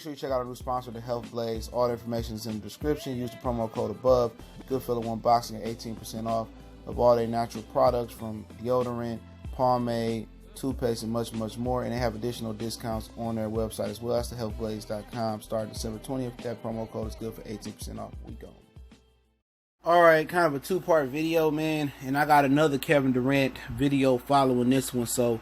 sure you check out our new sponsor, the Health Blaze. All the information is in the description. Use the promo code above. Goodfellow One Boxing at 18% off of all their natural products, from deodorant, pomade, toothpaste, and much, much more. And they have additional discounts on their website as well. That's thehealthblaze.com. Starting December 20th. That promo code is good for 18% off. We go. All right, kind of a two-part video, man. And I got another Kevin Durant video following this one. So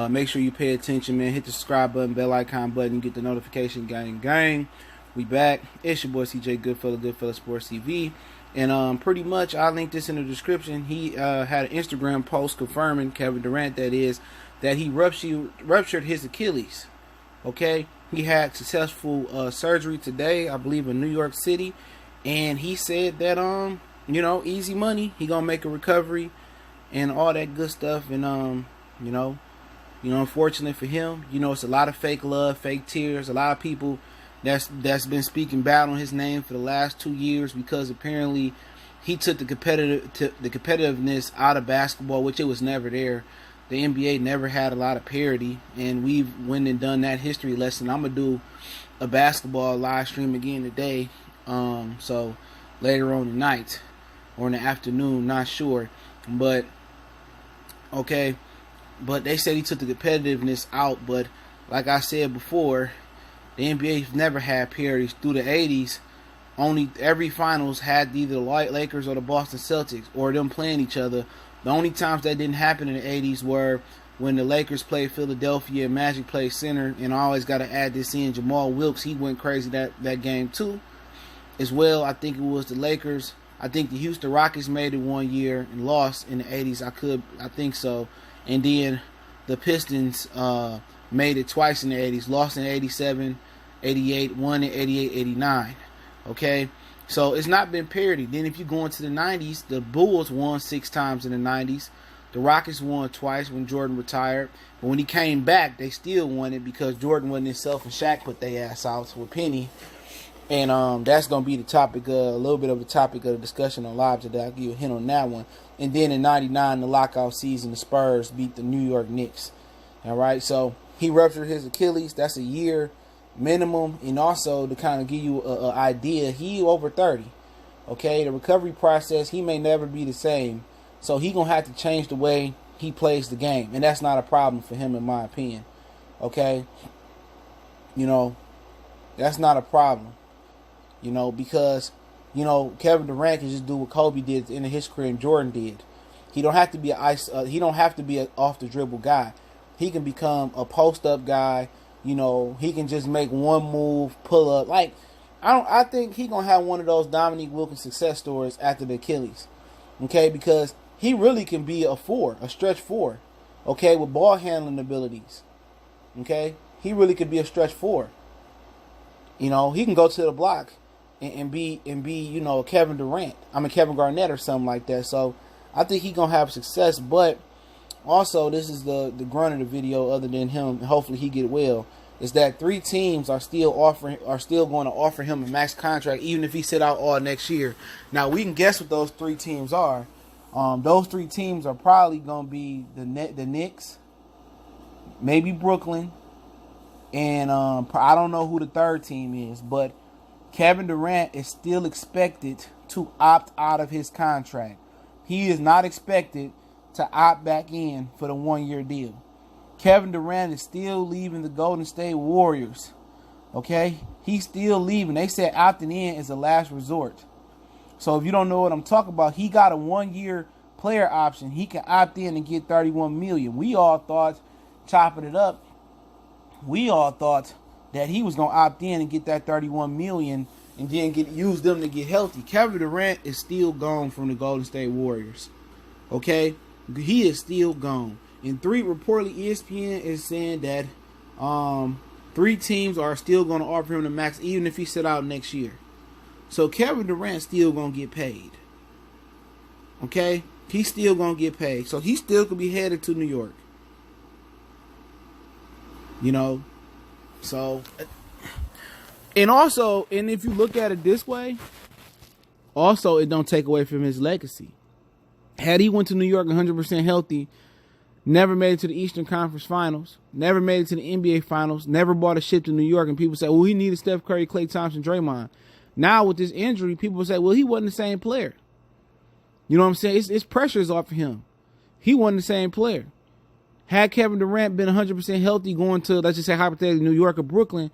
make sure you pay attention, man. Hit the subscribe button, bell icon button, get the notification. Gang. We back. It's your boy CJ Goodfellow Sports TV. And pretty much, I'll link this in the description. He had an Instagram post confirming, Kevin Durant that is, that he ruptured his Achilles. Okay? He had successful surgery today, I believe, in New York City. And he said that, easy money. He gonna make a recovery and all that good stuff. And, unfortunately for him, it's a lot of fake love, fake tears. A lot of people that's been speaking bad on his name for the last 2 years because apparently he took the competitiveness out of basketball, which it was never there. The NBA never had a lot of parity, and we've went and done that history lesson. I'm gonna do a basketball live stream again today. So later on tonight or in the afternoon, not sure, but okay. But they said he took the competitiveness out. But like I said before, the NBA's never had parity through the 80s. Only every finals had either the Lakers or the Boston Celtics or them playing each other. The only times that didn't happen in the 80s were when the Lakers played Philadelphia and Magic played center. And I always got to add this in, Jamal Wilkes, he went crazy that game too. As well, I think it was the Lakers. I think the Houston Rockets made it 1 year and lost in the 80s. I think so. And then the Pistons made it twice in the 80s. Lost in 87, 88, won in 88, 89. Okay? So it's not been parity. Then if you go into the 90s, the Bulls won 6 times in the 90s. The Rockets won twice when Jordan retired. But when he came back, they still won it because Jordan wasn't himself and Shaq put their ass out with Penny. And that's going to be the topic, a little bit of a topic of the discussion on live today. I'll give you a hint on that one. And then in 99, the lockout season, the Spurs beat the New York Knicks. All right, so he ruptured his Achilles. That's a year minimum. And also to kind of give you an idea, he over 30. Okay, the recovery process, he may never be the same. So he going to have to change the way he plays the game. And that's not a problem for him, in my opinion. Okay, that's not a problem. Because, Kevin Durant can just do what Kobe did at the end of his career and Jordan did. He don't have to be he don't have to be an off the dribble guy. He can become a post up guy. He can just make one move, pull up. Like, I think he gonna have one of those Dominique Wilkins success stories after the Achilles. Okay, because he really can be a stretch four. Okay, with ball handling abilities. Okay, he really could be a stretch four. He can go to the block and be Kevin Durant. Kevin Garnett or something like that. So I think he gonna have success. But also, this is the grunt of the video. Other than him, hopefully he get well. Is that 3 teams are still going to offer him a max contract, even if he sit out all next year. Now we can guess what those 3 teams are. Those 3 teams are probably gonna be the Knicks, maybe Brooklyn. And I don't know who the 3rd team is, but Kevin Durant is still expected to opt out of his contract. He is not expected to opt back in for the 1-year deal. Kevin Durant is still leaving the Golden State Warriors. Okay? He's still leaving. They said opting in is a last resort. So if you don't know what I'm talking about, he got a 1-year player option. He can opt in and get $31 million. We all thought, chopping it up, we all thought that he was going to opt in and get that $31 million and then use them to get healthy. Kevin Durant is still gone from the Golden State Warriors. Okay? He is still gone. And reportedly ESPN is saying that 3 teams are still going to offer him the max even if he sit out next year. So Kevin Durant's still going to get paid. Okay? He's still going to get paid. So he still could be headed to New York. So, and also, and if you look at it this way, also it don't take away from his legacy. Had he went to New York 100% healthy, never made it to the Eastern Conference Finals, never made it to the NBA Finals, never bought a ship to New York, and people say, well, he needed Steph Curry, Klay Thompson, Draymond. Now with this injury, people say, well, he wasn't the same player. You know what I'm saying? It's pressures off of him. He wasn't the same player. Had Kevin Durant been 100% healthy going to, let's just say hypothetically, New York or Brooklyn,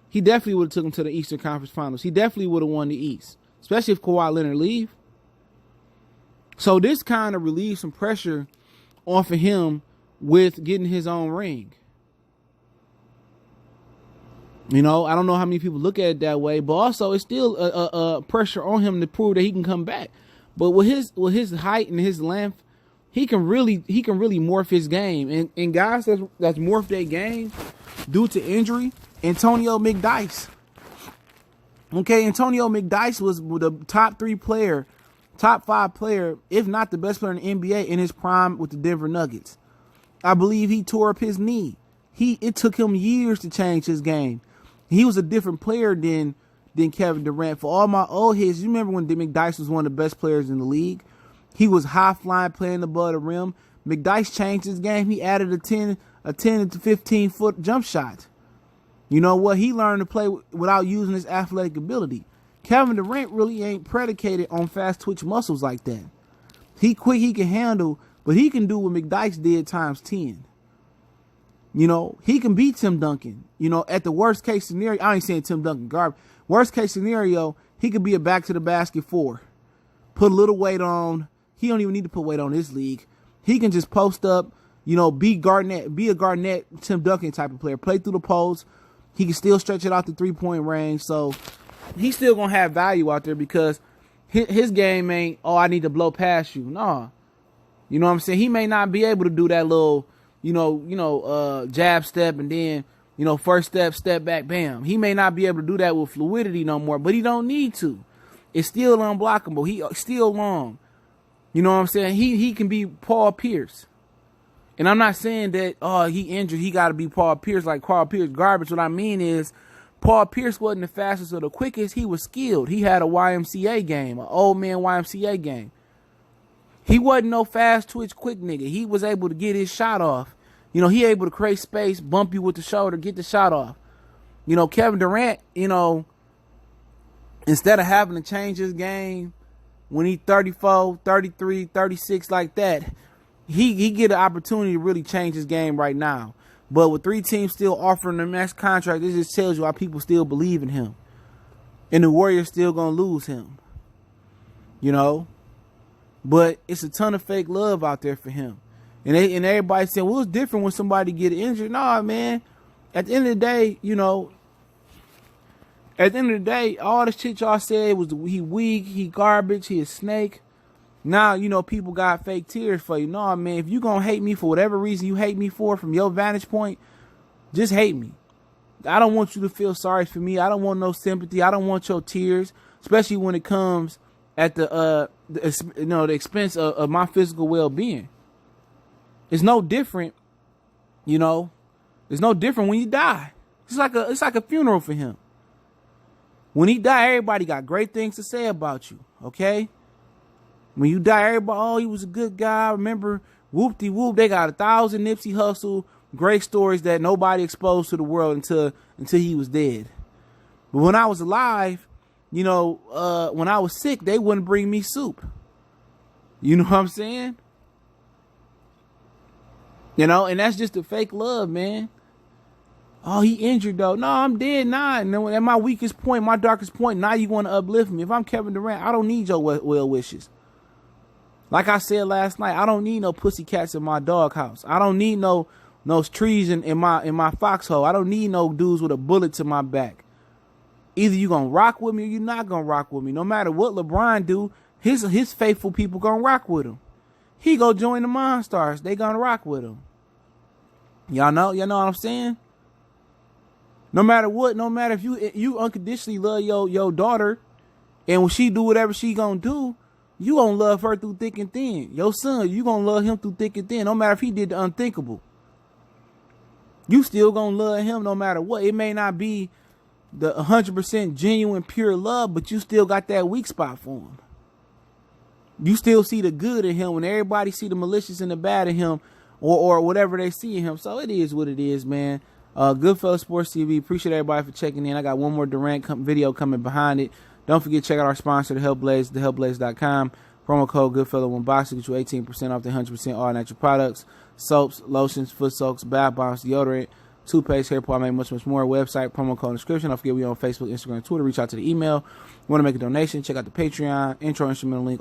he definitely would have took him to the Eastern Conference Finals. He definitely would have won the East, especially if Kawhi Leonard leave. So this kind of relieves some pressure off of him with getting his own ring. You know, I don't know how many people look at it that way, but also it's still a pressure on him to prove that he can come back. But with his height and his length, he can really morph his game. And guys that's morphed their game due to injury, Antonio McDyess. Okay, Antonio McDyess was the top 5 player, if not the best player in the NBA in his prime with the Denver Nuggets. I believe he tore up his knee. It took him years to change his game. He was a different player than Kevin Durant. For all my old heads, you remember when McDyess was one of the best players in the league? He was high flying, playing above the rim. McDyess changed his game. He added a 10 to 15 foot jump shot. You know what? He learned to play without using his athletic ability. Kevin Durant really ain't predicated on fast twitch muscles like that. He quick, he can handle, but he can do what McDyess did times 10. You know, he can beat Tim Duncan. You know, at the worst case scenario, I ain't saying Tim Duncan garbage. Worst case scenario, he could be a back to the basket 4. Put a little weight on. He don't even need to put weight on this league. He can just post up, you know, be a Garnett, Tim Duncan type of player. Play through the post. He can still stretch it out the 3-point range. So he's still going to have value out there because his game ain't, oh, I need to blow past you. Nah. You know what I'm saying? He may not be able to do that little, jab step and then, first step back, bam. He may not be able to do that with fluidity no more, but he don't need to. It's still unblockable. He still long. You know what I'm saying? He can be Paul Pierce. And I'm not saying that, he injured, he got to be Paul Pierce, like Paul Pierce garbage. What I mean is, Paul Pierce wasn't the fastest or the quickest. He was skilled. He had a YMCA game, an old man YMCA game. He wasn't no fast twitch quick nigga. He was able to get his shot off. He able to create space, bump you with the shoulder, get the shot off. Kevin Durant, instead of having to change his game when he 34, 33, 36 like that, he get an opportunity to really change his game right now. But with 3 teams still offering the max contract, it just tells you why people still believe in him. And the Warriors still going to lose him. But it's a ton of fake love out there for him. And everybody saying, well, it's different when somebody get injured. Nah, man. At the end of the day, all the shit y'all said was he weak, he garbage, he a snake. Now, people got fake tears for you. No, man, if you going to hate me for whatever reason you hate me for from your vantage point, just hate me. I don't want you to feel sorry for me. I don't want no sympathy. I don't want your tears, especially when it comes at the expense of my physical well-being. It's no different, It's no different when you die. It's like a funeral for him. When he died, everybody got great things to say about you, okay? When you die, everybody, oh, he was a good guy. Remember, whoop-de-whoop, they got 1,000 Nipsey Hussle great stories that nobody exposed to the world until he was dead. But when I was alive, when I was sick, they wouldn't bring me soup. You know what I'm saying? And that's just a fake love, man. Oh, he injured, though. No, I'm dead now. And at my weakest point, my darkest point, now you want to uplift me. If I'm Kevin Durant, I don't need your well wishes. Like I said last night, I don't need no pussycats in my doghouse. I don't need no trees in my foxhole. I don't need no dudes with a bullet to my back. Either you gonna rock with me or you're not gonna rock with me. No matter what LeBron do, his faithful people gonna rock with him. He go join the Monstars. They gonna rock with him. Y'all know what I'm saying? No matter what, no matter if you unconditionally love your daughter, and when she do whatever she gonna do, you gonna love her through thick and thin. Your son, you gonna love him through thick and thin. No matter if he did the unthinkable, you still gonna love him no matter what. It may not be the 100% genuine, pure love, but you still got that weak spot for him. You still see the good in him when everybody see the malicious and the bad in him. or whatever they see in him. So it is what it is, man. Goodfellas Sports TV. Appreciate everybody for checking in. I got one more Durant video coming behind it. Don't forget to check out our sponsor, The Hellblaze, thehellblaze.com. Promo code Goodfella1Box to get you 18% off the 100% all natural products, soaps, lotions, foot soaks, bath bombs, deodorant, toothpaste, hair pomade, much more. Website, promo code, description. Don't forget we on Facebook, Instagram, Twitter. Reach out to the email. Want to make a donation? Check out the Patreon, intro instrumental link.